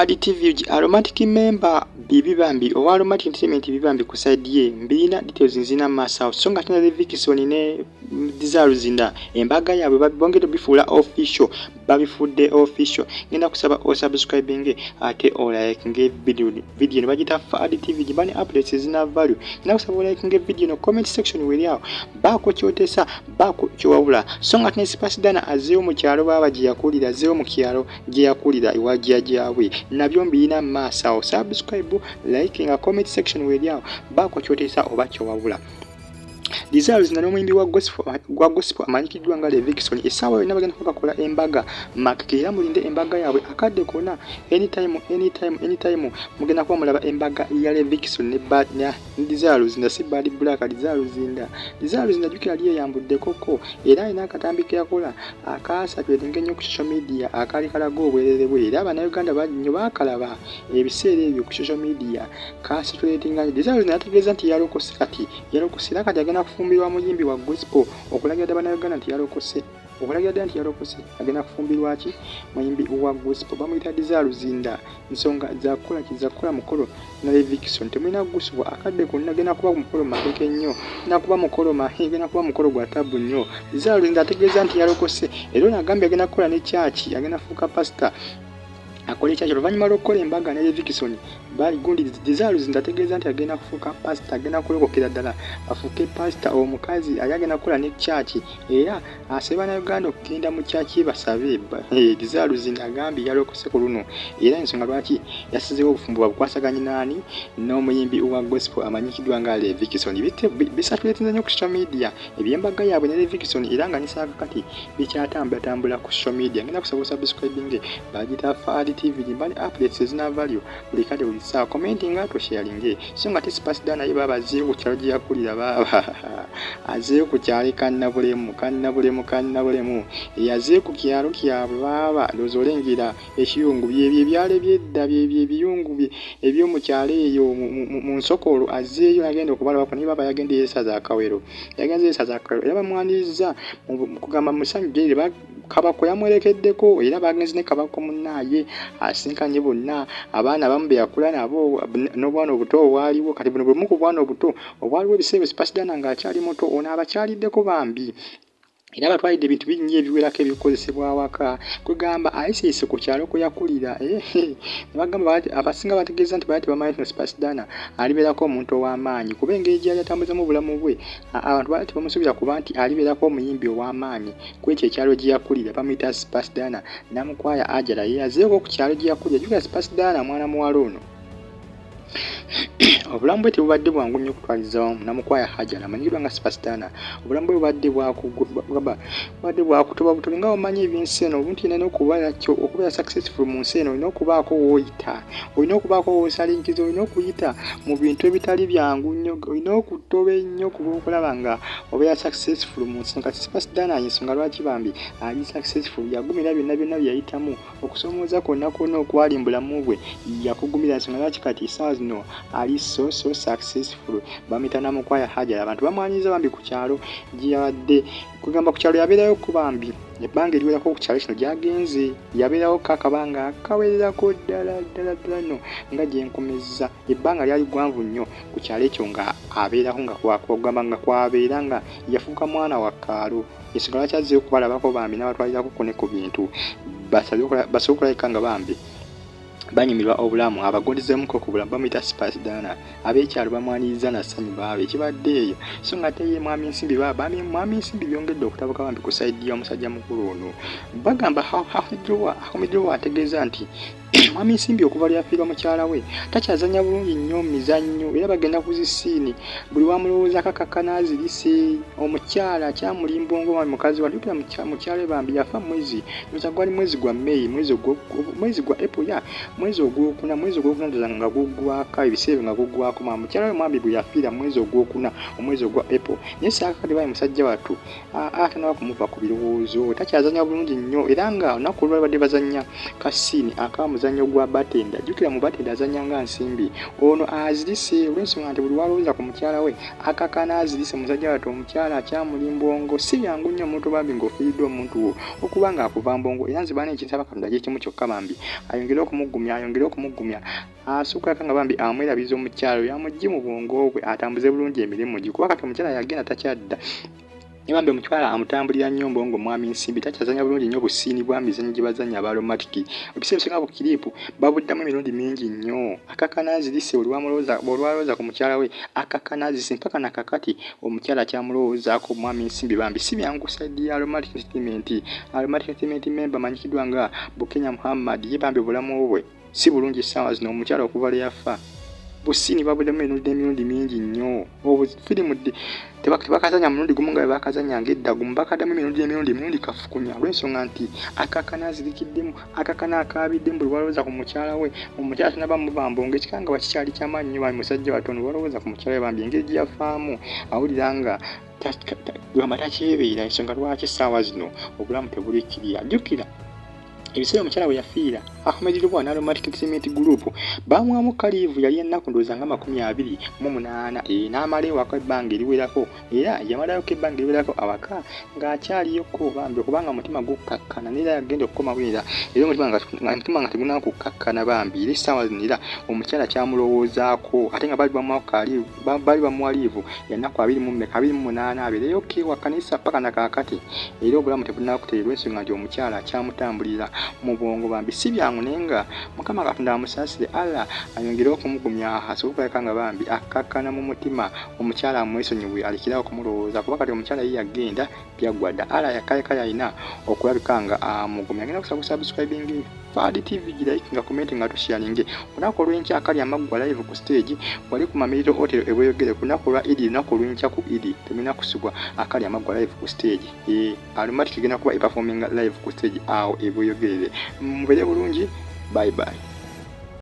additive aromatic member Bambi Owa Aromatic entertainment Bambi ku side ye mbina details nzina masa songa tena Levikison ne dizaruzinda embaga yaabwe babongera bifuula official babifudde official ngenda kusaba o subscribing ate o like nge video ne bagita additive jibani updates zina value ngenda kusaba like nge video no comment section weri awo bako kyotesa bako kyowabula songa tena sipasidana azeo mu kyalo baba giyakulira azeo mu kyalo giyakulira iwajja jawe nabyo mbina masa o subscribe like nga comment section weri awo bako kyotesa oba kyowabula Desires na nomuyimbi wa gospel amanyikidwa nga Levikison esawa yonna bagenda kukola embaga makira mulinde embaga yaabwe akadde kona anytime mugenda kuba mulaba embaga ya Levikison ne Desires na si bad black Desires na jukira liye yambudde koko era ina akatambi ke yakola akasa twetinge nnyo ku social media akali kalago obwerere bwe era abana Uganda bannyo bakalaba ebiseera ebyo ku social media kasa twetinga Desires na ategeeza nti yalokose kati agenda kufumbirwa muyimbi wa gospel okulagira abana Uganda nti yalokose agenda kufumbirwa ki muyimbi wa gospel bamuyita Desires nsonga zakola mukolo na Levikison temwina gusubwa akadde konna agenda kuba mukolo makeke nnyo nakuba mukolo mahenge nakuba mukolo gwa tabu nnyo Desires ategeeza nti yalokose era nagambye agenda kukola ne church agenda fuuka pastor akole chacho luvanyuma lw'okukola embaga ne Levikison gundi Desires ndategeeza nti agenda kufuuka pastor agenda kulokokera ddala afuuke pastor omukazi ayagenda kukola ne church era asaba na Uganda okugenda mu church basabe Desires ndagambye yalokose ku luno era ensonga lwaki yasizeewo obufumbo bukwasaganye nani n'omuyimbi wa gospel amanyikidwa nga Levikison bisatuleetinza nnyo ku social media ebyembaga yaabwe ne Levikison era nga nisaaga kati bikyatambula ku social media ngenda kusaba subscribing bagita additive jimbani updates zina value buli kade ulisa commenting ato sharing so nga tisipasida naye baba aziye ku kyalo yakulira baba aziye ku kyali kannabulemu yaziye ku kyalo kyabwe baba lozolengira ekiyungu byale byedda byebiyungu ebyo mu kyalo eyo mu nsokolo aziyeyo agenda okubala bakoni baba yagenda yesaza akawero yaba mwaniriza kugamba musanyu gere kabako yamwerekeddeko era bagenze ne kabako munnaye asinkanye bonna abaana bambe yakula nabo n'obwana obuto waliwo kati buno bwe bwana obuto obwaliwo ebiseera sipasidana nga akyali muto ono abakyaliddeko bambi era batwalidde ebintu bingi ebiwerako ebikozesebwa awaka kugamba ayisise ku kyalo ko yakulira bagamba abasinga bategeeza nti bayati bamanyi no sipasidana alibeerako omuntu ow'amaanyi kuba engeri gyali atambuzamu obulamu bwe abantu bayati bamusuubira kuba nti alibeerako omuyimbi ow'amaanyi kwekyo ekyalo gye yakulira bamuyita sipasidana namukwaya ajala ye azeeko ku kyalo gye yakulira juga sipasidana mwana muwala ono obulamu bwe tebubadde bwangu nnyo okutwaliza wamu namukwaya hajala amanyirwa nga sipasidana obulamu bwe bubadde bwakutoba butobi nga omanyi ebyensi eno obuntu yina okubeera successful mu nsi eno olina okubaako w'oyita olina okubaako w'osalinkiza olina okuyita mu bintu ebitali byangu nnyo olina okutoba ennyo kuba okulaba nga obeera successful mu nsi kati sipasidana ensonga lwaki bambi ali successful yagumira byonna byeyayitamu okusoomooza kwonna okwali mu bulamu bwe yakugumira ensonga lwaki kati isaawa zino ali so successful bamita namukwaya hajala abantu bamwanyiza bambi ku kyalo giyabadde kugamba ku kyalo yabeerayo ku bambi ebbanga eriwerako ku kyalo kino gyagenze yabeerawo kakabanga kawererako ddala no nga gyenkomeza ebbanga lyali gwanvu nnyo ku kyalo ekyo nga abeerako nga kwakugamba nga kwabeera nga yafuuka mwana wa kaalo ensonga lwaki azzeyo okubalabako bambi n'abatwalirako kone ku bintu basobola okulabika nga bambi banyumirwa obulamu abagondezemu ku bulamu bamuyita sipasidana ab'ekyalo bamwaniriza na ssanyu baabe ekibadde eyo so nga teye mwami nsimbi mwami nsimbi byongedde okutabuka bambi ku sayidi y'omusajja mukulu ono bagamba hakomeddewo ategeeza nti mwami nsimbi okuva lyafiirwa mukyala we takyazanya bulungi nnyo mizannyo era bagenda ku zisiini buli wamulowooza kakakanazirise omukyala kyamulimbongo mwami mukazi walikira mukyala bambi yafa mwezi gwali mwezi gwa May mwezi gwa April mwezi ogwokuna nga gugwaka ebiseera nga gugwako mukyala we mwami bwe yafiira mwezi ogwokuna omwezi ogwa April naye saakati bayi musajja wattu atanaba kumuva ku birowoozo takyazanya bulungi nnyo era nga olunaku olwali badde bazannya kasiini akamu muzannyo gwa batenda jjukira mu batenda azannya nga nsimbi ono azirise olw'ensonga nti buli walowooza ku mukyala we akakana azirise musajja wattu omukyala akyamuli mbongo si byangu nnyo omuntu Bambi ng'ofiiridde omuntu wo okuba ng'akuva mbongo era nze baana ekinsaba Katonda kye kimu kyokka Bambi ayongere okumugumya asukka nga Bambi amwerabiza omukyala oyo amugye mu bwongo bwe atambuze bulungi emirimu gye kuba kati omukyala yagenda takyadda Bambi omukyala amutambulira nnyo mbongo mwami nsimbi takyazanya bulungi nnyo busiini bwa mizannyo gye bazannya aba Aromatic ebiseera ebisinga ku kiriipu babuddamu emirundi mingi nnyo akakana azirise buli walowooza ku mukyala we akakana azirise mpaka nakakati omukyala kyamulowoozaako mwami nsimbi Bambi si byangu saidi ya Aromatic Entertainment member manyikiddwa nga Bukenya Muhammad ye Bambi obulamu bwe si bulungi essaawa zino omukyala okuva lwe yafa busiini babuddamu emirundi mingi nnyo firimu tebakazanya mulundi gumu nga bakazanya ng'edda gumu bakaddamu emirundi kafukunya olw'ensonga nti akakana azirikiddemu akakana akaabiddemu buli walowooza ku mukyala we omukyala tanaba mubambongo ekikanga bakikyali kyamaanyi nnyo Bambi musajja watono walowooza ku mukyala we Bambi engeri gye yafaamu awulira nga Bwamba takyebeera ensonga lwaki essaawa zino obulamu tebuliikirira jjukira ebiseera omukyala we yafiira akomeddwa na Aromatic Entertainment Group bamwamu kaliivu yali ennaku ndowooza nga 28 n'amala ewaka ebbanga eriwerako era yamalayo ebbanga eriwerako awaka ng'akyaliyoko Bambi okubanga omutima gukkakkana n'era yagenda okukomawo era omutima nga tegunaa kukkakkana Bambi era essaawa zino era omukyala kyamulowoozaako ate nga bali bamuwa liivu ennaku 28 abeereyo ewaka n'essa paka nakaakati era obulamu tebunaa kutereerwa ensonga nti omukyala kyamutambulira mu bwongo Bambi si byangu naye nga Mukama Katonda amusaasire Allah ayongere okumugumya asobole okulabika nga Bambi akkakkana mu mutima omukyala amwesonyiwe alekerawo okumulowooza kuba kati omukyala ye yagenda byaggwadda Allah yakaleka yalina okulabika nga amugumya agenda kusaba subscribing Fadi TV like nga comment nga tusharinge lunaku olw'enkya akali amaggwa live ku stage wali ku Mamiriro Hotel ebweyogere ku lunaku lwa Idi lunaku olw'enkya ku Idi temina kusubwa akali amaggwa live ku stage Aromatic igenda kuba performing live ku stage awo ebweyogere mubere bulungi bye bye